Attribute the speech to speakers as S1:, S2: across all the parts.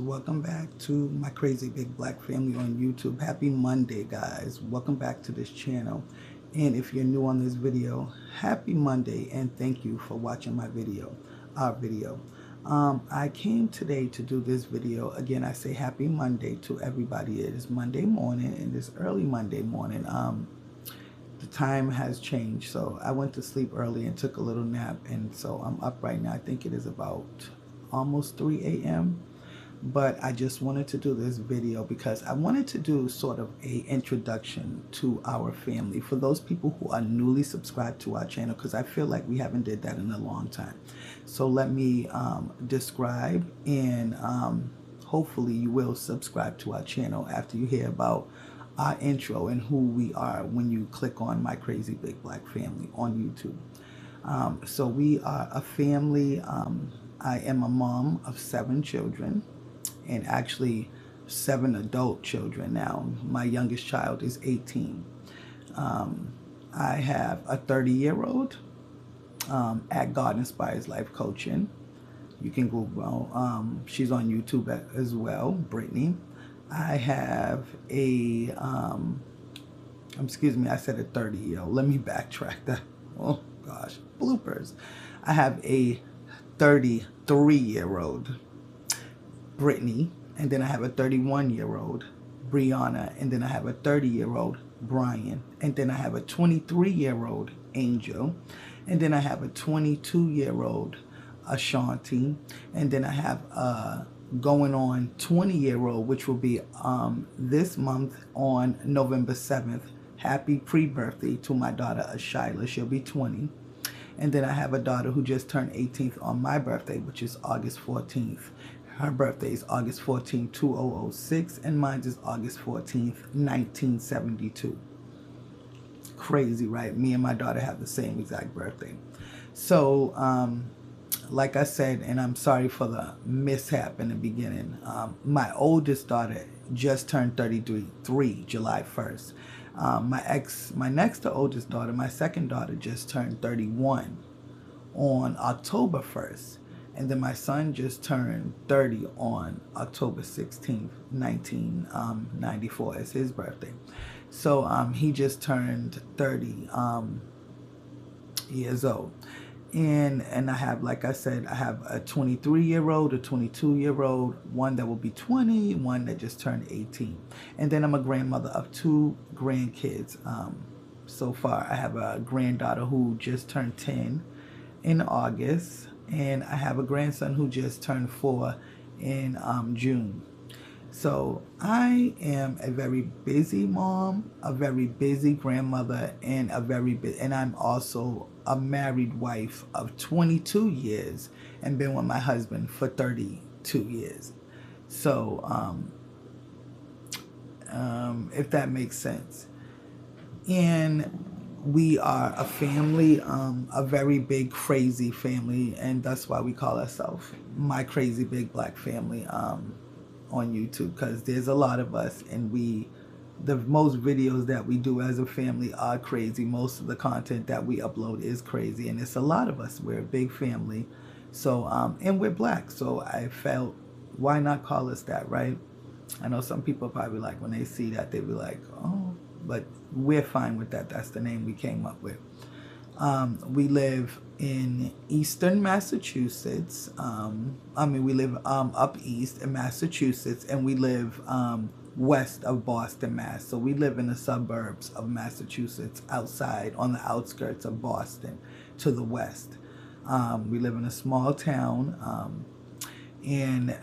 S1: Welcome back to my crazy big black family on YouTube. Happy Monday, guys. Welcome back to this channel. And if you're new on this video, happy Monday and thank you for watching my video, our video. I came today to do this video. Again, I say happy Monday to everybody. It is Monday morning and it's early Monday morning. The time has changed, so I went to sleep early and took a little nap, and so I'm up right now. I think it is about almost 3 a.m. But I just wanted to do this video because I wanted to do sort of a introduction to our family for those people who are newly subscribed to our channel, because I feel like we haven't did that in a long time. So let me describe, and hopefully you will subscribe to our channel after you hear about our intro and who we are when you click on My Crazy Big Black Family on YouTube. So we are a family. I am a mom of 7 children, and actually 7 adult children now. My youngest child is 18. I have a 30-year-old at God Inspires Life Coaching. You can Google, she's on YouTube as well, Brittany. I have a, excuse me, I said a 30-year-old. Let me backtrack that. Oh gosh, bloopers. I have a 33-year-old Brittany, and then I have a 31-year-old Brianna, and then I have a 30-year-old Brian, and then I have a 23-year-old Angel, and then I have a 22-year-old Ashanti, and then I have a going on 20-year-old, which will be this month on November 7th. Happy pre-birthday to my daughter Ashyla. She'll be 20. And then I have a daughter who just turned 18th on my birthday, which is August 14th. Her birthday is August 14th, 2006, and mine is August 14th, 1972. Crazy, right? Me and my daughter have the same exact birthday. So, like I said, and I'm sorry for the mishap in the beginning, my oldest daughter just turned 33, July 1st. My next to oldest daughter, my second daughter, just turned 31 on October 1st. And then my son just turned 30 on October 16th, 1994 as his birthday. So he just turned 30 years old. And I have, like I said, I have a 23-year-old, a 22-year-old, one that will be 20, one that just turned 18. And then I'm a grandmother of 2 grandkids. So far, I have a granddaughter who just turned 10 in August, and I have a grandson who just turned 4 in June. So I am a very busy mom, a very busy grandmother, and and I'm also a married wife of 22 years and been with my husband for 32 years. So if that makes sense. And we are a family, a very big, crazy family, and that's why we call ourselves My Crazy Big Black Family on YouTube, because there's a lot of us, and the most videos that we do as a family are crazy. Most of the content that we upload is crazy, and it's a lot of us. We're a big family, so and we're black, so I felt, why not call us that, right? I know some people probably, like, when they see that, they be like, oh, but we're fine with that. That's the name we came up with. We live in eastern Massachusetts. We live up east in Massachusetts, and we live west of Boston, Mass. So we live in the suburbs of Massachusetts, outside on the outskirts of Boston to the west. We live in a small town, and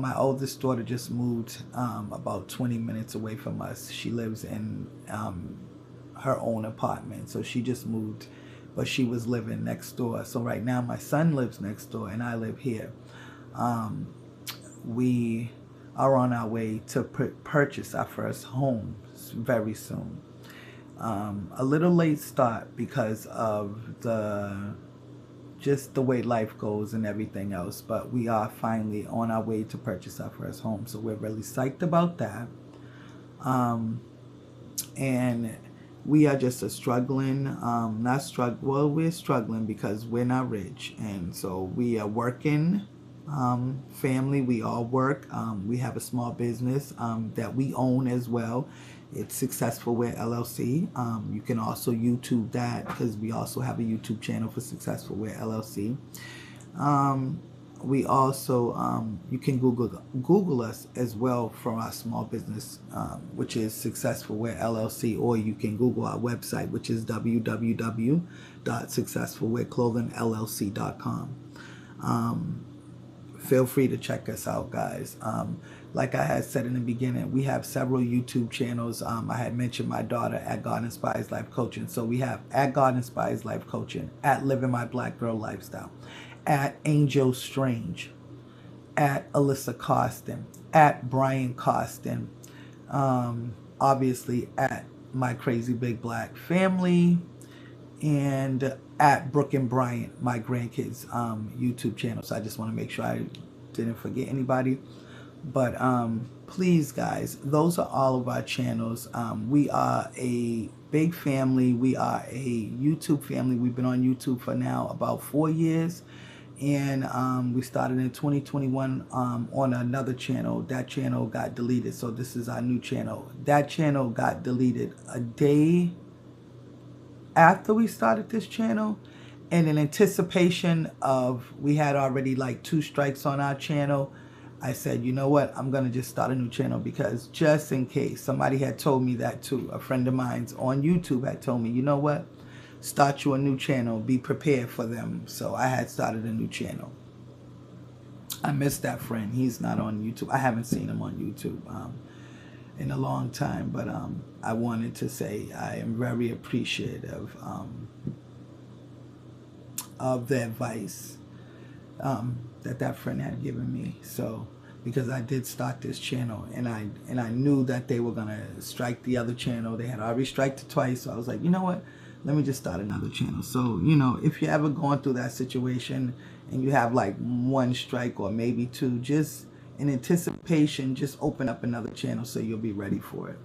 S1: my oldest daughter just moved about 20 minutes away from us. She lives in her own apartment, so she just moved, but she was living next door. So right now my son lives next door and I live here. We are on our way to purchase our first home very soon. A little late start because of just the way life goes and everything else, but we are finally on our way to purchase our first home, so we're really psyched about that. And we are just struggling, we're struggling because we're not rich, and so we are working family. We all work. We have a small business that we own as well. It's Successful Wear LLC. You can also YouTube that because we also have a YouTube channel for Successful Wear LLC. We also, you can Google us as well for our small business, which is Successful Wear LLC, or you can Google our website, which is www.successfulwearclothingllc.com. Feel free to check us out, guys. Like I had said in the beginning, we have several YouTube channels. I had mentioned my daughter at God Inspires Life Coaching. So we have at God Inspires Life Coaching, at Living My Black Girl Lifestyle, at Angel Strange, at Alyssa Costin, at Brian Costin, obviously at My Crazy Big Black Family, and at Brooke and Bryant, my grandkids' YouTube channel. So I just want to make sure I didn't forget anybody. But please, guys, those are all of our channels. We are a big family. We are a YouTube family. We've been on YouTube for now about 4 years. And we started in 2021 on another channel. That channel got deleted. So this is our new channel. That channel got deleted a day after we started this channel, and in anticipation of, we had already like 2 strikes on our channel, I said, you know what, I'm gonna just start a new channel, because just in case. Somebody had told me that too. A friend of mine's on YouTube had told me, you know what, start you a new channel, be prepared for them. So I had started a new channel. I miss that friend. He's not on YouTube. I haven't seen him on YouTube in a long time, but I wanted to say I am very appreciative of the advice that friend had given me. So because I did start this channel, and I knew that they were gonna strike the other channel. They had already striked it twice, so I was like, you know what, let me just start another channel. So, you know, if you're ever going through that situation and you have like 1 strike or maybe 2, just in anticipation, just open up another channel so you'll be ready for it.